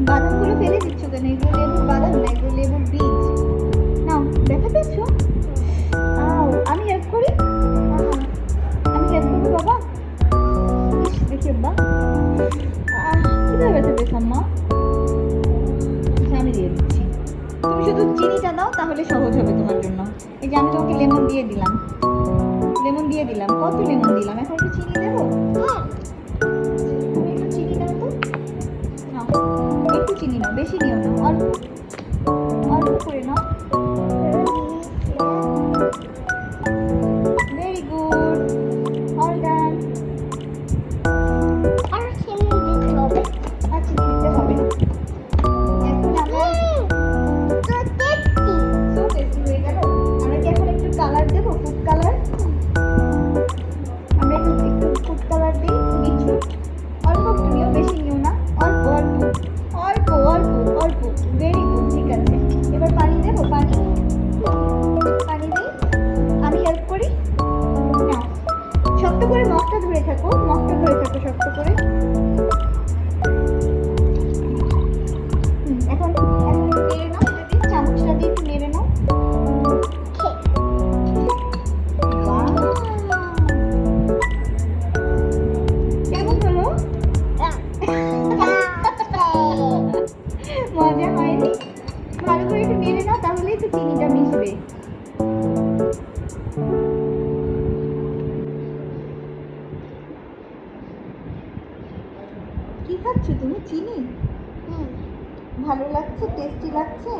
বাদামগুলো ফেলে দিচ্ছ কেন? এগুলো লেবুর বাদাম না, এগুলো লেবুর বীজ। নাও, ব্যথা পেয়েছো? আমি হেল্প করি। আমি হেল্প করবো বাবা। ইস, দেখি বাবা কিভাবে ব্যথা পেয়েছো আম্মা? আমি দিয়ে দিচ্ছি। তুমি শুধু চিনিটা দাও, তাহলে সহজ হবে তোমার জন্য। এই যে আমি তোমাকে লেমন দিয়ে দিলাম, লেমন দিয়ে দিলাম। কত লেমন দিলাম, এখন একটু চিনি দেবো। তুমি একটু চিনি দাও তো। নাও, একটু চিনি নাও, বেশি নিও না, অল্প অল্প করে নাও। Very good, all done. আর চিনি দিতে হবে। আর চিনি দিতে হবে। এখন আমরা সো টেস্টি হয়ে গেল। আমরা কি এখন একটু কালার দেবো, ফুড কালার? আমরা একটু ফুড কালার দিই, বিটরুট। অল্প একটু নিও, বেশি নিও না, অল্প অল্প অল্প অল্প অল্প। ভেরি গুড, ঠিক আছে। এবার পানি দেবো, পানি পানি দিই। আমি হেল্প করি। নাও, শক্ত করে মগটা ধরে থাকো, মগটা ধরে থাকো শক্ত করে। এখন এখন নেড়ে নাও, যদি চামচটা দিয়ে একটু নেড়ে নাও। কেমন হলো? মজা হয়নি? ভালো করে একটু নেড়ে নাও, তাহলেই তো চিনিটা মিশবে। কি খাচ্ছ তুমি? চিনি? ভালো লাগছে? টেস্টি লাগছে?